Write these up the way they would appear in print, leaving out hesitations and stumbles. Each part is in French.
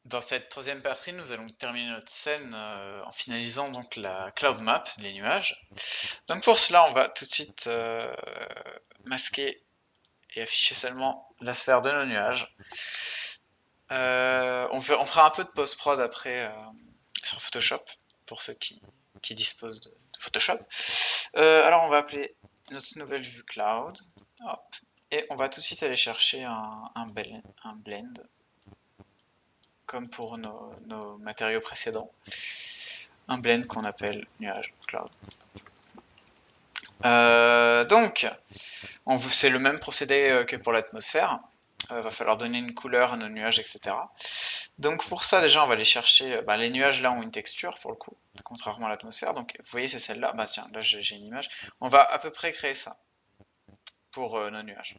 Dans cette troisième partie, nous allons terminer notre scène en finalisant donc la cloud map, les nuages. Donc pour cela, on va tout de suite masquer et afficher seulement la sphère de nos nuages. On fera un peu de post-prod après sur Photoshop, pour ceux qui disposent de Photoshop. Alors on va appeler notre nouvelle vue cloud. Hop. Et on va tout de suite aller chercher un blend, comme pour nos matériaux précédents. Un blend qu'on appelle nuage cloud. Donc, c'est le même procédé que pour l'atmosphère. Va falloir donner une couleur à nos nuages, etc. Donc pour ça, déjà, on va aller chercher. Les nuages là ont une texture pour le coup, contrairement à l'atmosphère. Donc vous voyez, c'est celle-là. Bah tiens, là j'ai une image. On va à peu près créer ça pour nos nuages.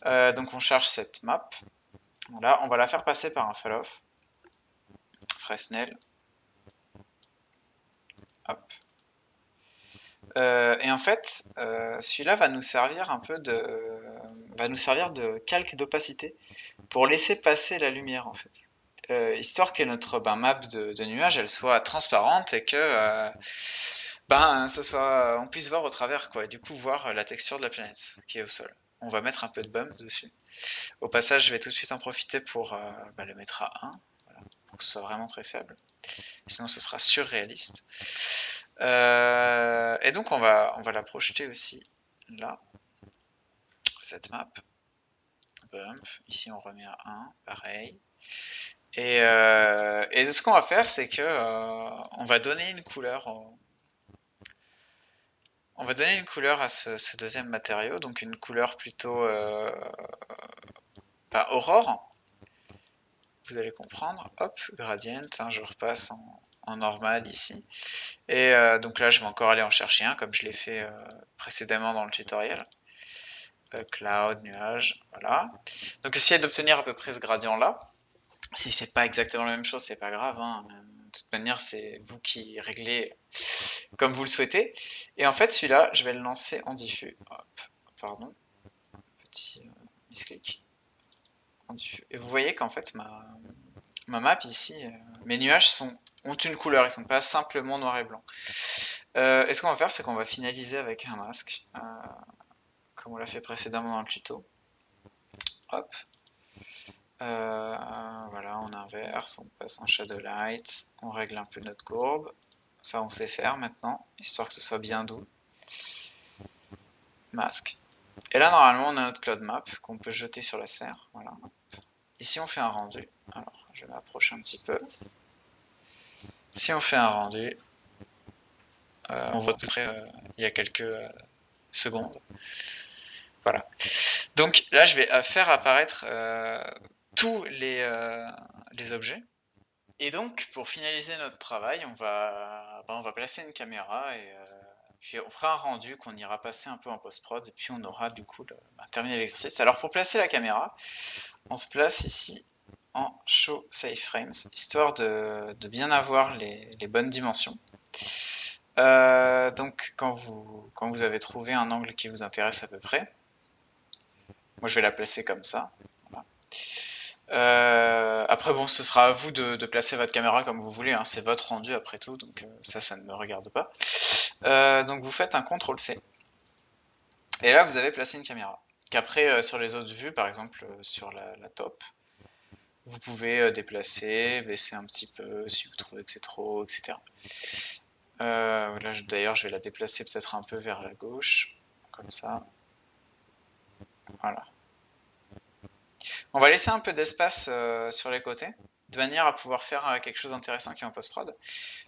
Voilà. Donc on charge cette map. Voilà, on va la faire passer par un fall-off. Fresnel. Hop. Et en fait, celui-là va nous servir de calque d'opacité pour laisser passer la lumière en fait. Histoire que notre map de nuages elle soit transparente et que on puisse voir au travers quoi, et du coup voir la texture de la planète qui est au sol. On va mettre un peu de bump dessus. Au passage, je vais tout de suite en profiter pour le mettre à 1, voilà, pour que ce soit vraiment très faible. Sinon, ce sera surréaliste. Et donc, on va la projeter aussi là, cette map. Bump. Ici, on remet à 1, pareil. Et ce qu'on va faire, c'est que on va donner une couleur. On va donner une couleur à ce deuxième matériau, donc une couleur plutôt aurore. Vous allez comprendre. Hop, gradient. Hein, je repasse en normal ici. Et donc là, je vais encore aller en chercher un, comme je l'ai fait précédemment dans le tutoriel. Cloud, nuage, voilà. Donc essayez d'obtenir à peu près ce gradient-là. Si c'est pas exactement la même chose, c'est pas grave. Hein. De toute manière, c'est vous qui réglez comme vous le souhaitez. Et en fait, celui-là, je vais le lancer en diffus. Hop, pardon, petit misclick. En diffus. Et vous voyez qu'en fait, ma map ici, mes nuages ont une couleur, ils sont pas simplement noir et blanc. Et ce qu'on va faire, c'est qu'on va finaliser avec un masque, comme on l'a fait précédemment dans le tuto. Hop. Voilà, on inverse, on passe en shadow light, on règle un peu notre courbe. Ça, on sait faire maintenant, histoire que ce soit bien doux. Masque. Et là, normalement, on a notre cloud map qu'on peut jeter sur la sphère. Voilà. Ici, on fait un rendu. Alors, je vais m'approcher un petit peu. Si on fait un rendu, on voit il y a quelques secondes. Voilà. Donc là, je vais faire apparaître tous les objets. Et donc, pour finaliser notre travail, on va placer une caméra et puis on fera un rendu qu'on ira passer un peu en post-prod et puis on aura du coup terminé l'exercice. Alors pour placer la caméra, on se place ici en Show Safe Frames, histoire de bien avoir les bonnes dimensions. Donc quand vous avez trouvé un angle qui vous intéresse à peu près, moi je vais la placer comme ça. Voilà. Après bon, ce sera à vous de placer votre caméra comme vous voulez, hein, c'est votre rendu après tout, donc ça ne me regarde pas. Donc vous faites un CTRL-C, et là vous avez placé une caméra. Qu'après sur les autres vues, par exemple sur la top, vous pouvez déplacer, baisser un petit peu si vous trouvez que c'est trop, etc. Là d'ailleurs je vais la déplacer peut-être un peu vers la gauche, comme ça. Voilà. On va laisser un peu d'espace sur les côtés, de manière à pouvoir faire quelque chose d'intéressant qui est en post-prod.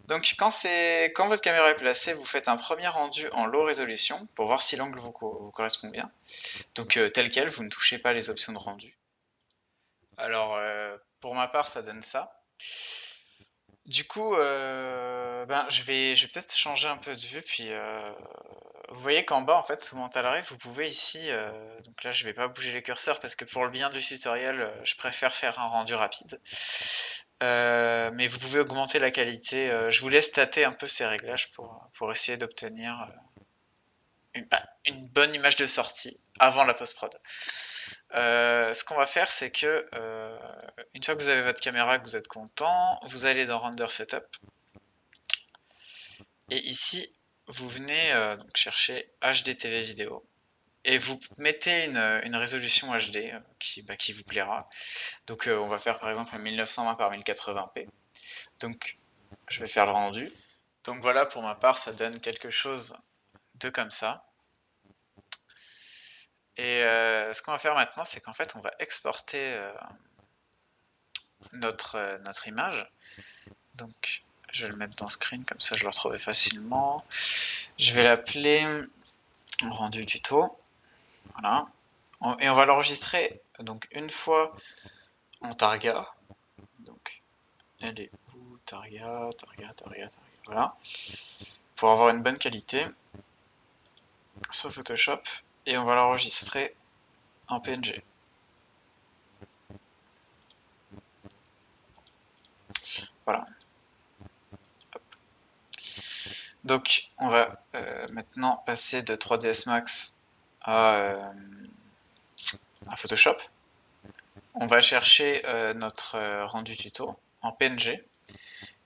Donc quand votre caméra est placée, vous faites un premier rendu en low résolution pour voir si l'angle vous correspond bien. Donc tel quel, vous ne touchez pas les options de rendu. Alors pour ma part, ça donne ça. Du coup, je vais peut-être changer un peu de vue, puis vous voyez qu'en bas, en fait, sous Mental Ray, vous pouvez ici, donc là, je vais pas bouger les curseurs parce que pour le bien du tutoriel, je préfère faire un rendu rapide. Mais vous pouvez augmenter la qualité. Je vous laisse tâter un peu ces réglages pour essayer d'obtenir une bonne image de sortie avant la post-prod. Ce qu'on va faire, c'est que une fois que vous avez votre caméra, que vous êtes content, vous allez dans Render Setup. Et ici, vous venez donc chercher HDTV vidéo. Et vous mettez une résolution HD qui vous plaira. Donc on va faire par exemple 1920 par 1080p. Donc je vais faire le rendu. Donc voilà, pour ma part, ça donne quelque chose de comme ça. Et ce qu'on va faire maintenant, c'est qu'en fait, on va exporter notre image. Donc je vais le mettre dans Screen, comme ça je le retrouve facilement. Je vais l'appeler rendu tuto. Voilà. Et on va l'enregistrer donc une fois en Targa. Donc elle est où? Targa. Voilà. Pour avoir une bonne qualité sur Photoshop. Et on va l'enregistrer en PNG. Voilà. Hop. Donc on va maintenant passer de 3ds Max à Photoshop. On va chercher notre rendu tuto en PNG.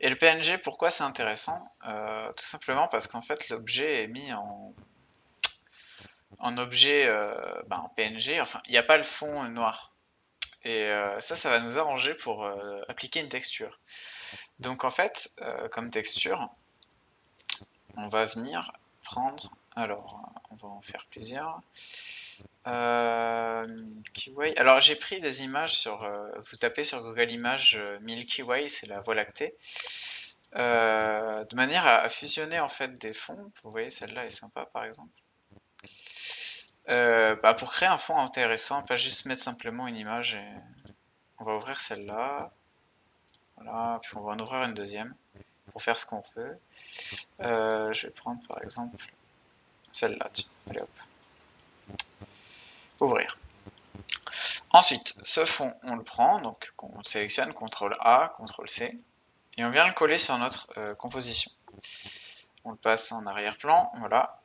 Et le PNG, pourquoi c'est intéressant? Tout simplement parce qu'en fait l'objet est mis en objet en PNG, enfin il n'y a pas le fond noir. Et ça va nous arranger pour appliquer une texture. Donc en fait, comme texture, on va venir prendre, alors on va en faire plusieurs. Milky Way. Alors j'ai pris des images sur, vous tapez sur Google Images Milky Way, c'est la Voie lactée, de manière à fusionner en fait des fonds. Vous voyez, celle-là est sympa par exemple. Pour créer un fond intéressant, pas juste mettre simplement une image. Et on va ouvrir celle-là, voilà, puis on va en ouvrir une deuxième pour faire ce qu'on veut. Je vais prendre par exemple celle-là. Allez hop, ouvrir. Ensuite, ce fond, on le prend, donc on le sélectionne, CTRL A, CTRL C, et on vient le coller sur notre composition. On le passe en arrière-plan, voilà.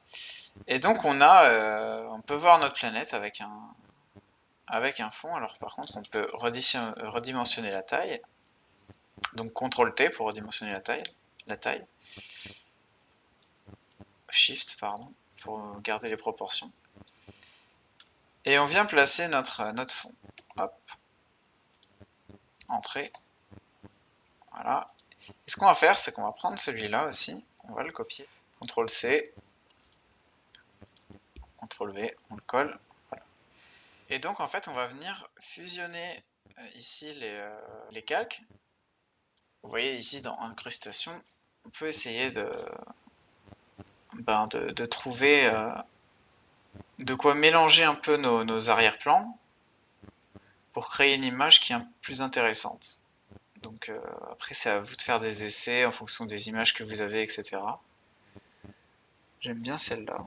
Et donc on peut voir notre planète avec un fond. Alors par contre, on peut redimensionner la taille. Donc CTRL T pour redimensionner la taille. Shift, pardon, pour garder les proportions. Et on vient placer notre fond. Hop. Entrée. Voilà. Et ce qu'on va faire, c'est qu'on va prendre celui-là aussi. On va le copier. CTRL C. CTRL V. On le colle. Voilà. Et donc en fait, on va venir fusionner ici les calques. Vous voyez ici dans incrustation, on peut essayer de trouver de quoi mélanger un peu nos arrière-plans pour créer une image qui est un peu plus intéressante. Donc après, c'est à vous de faire des essais en fonction des images que vous avez, etc. J'aime bien celle-là.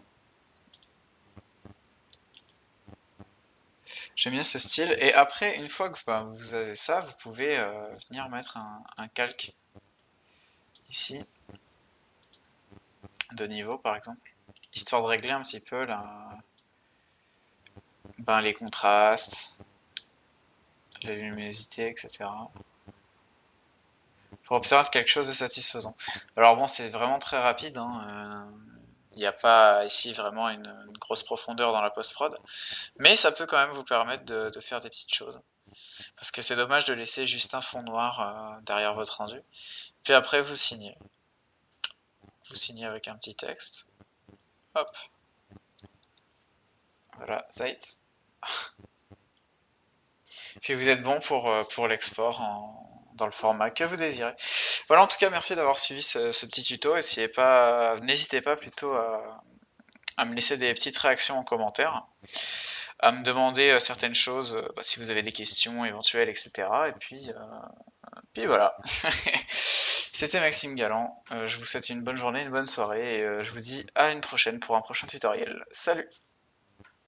J'aime bien ce style. Et après, une fois que vous avez ça, vous pouvez venir mettre un calque ici, de niveau par exemple, histoire de régler un petit peu les contrastes, la luminosité, etc. Pour obtenir quelque chose de satisfaisant. Alors bon, c'est vraiment très rapide, hein, il n'y a pas ici vraiment une grosse profondeur dans la post-prod, mais ça peut quand même vous permettre de faire des petites choses. Parce que c'est dommage de laisser juste un fond noir derrière votre rendu. Puis après, vous signez. Vous signez avec un petit texte. Hop. Voilà, Zeit. Puis vous êtes bon pour l'export dans le format que vous désirez. Voilà, en tout cas, merci d'avoir suivi ce petit tuto. N'hésitez pas plutôt à me laisser des petites réactions en commentaire, à me demander certaines choses, si vous avez des questions éventuelles, etc. Et puis voilà. C'était Maxime Galland. Je vous souhaite une bonne journée, une bonne soirée, et je vous dis à une prochaine pour un prochain tutoriel. Salut!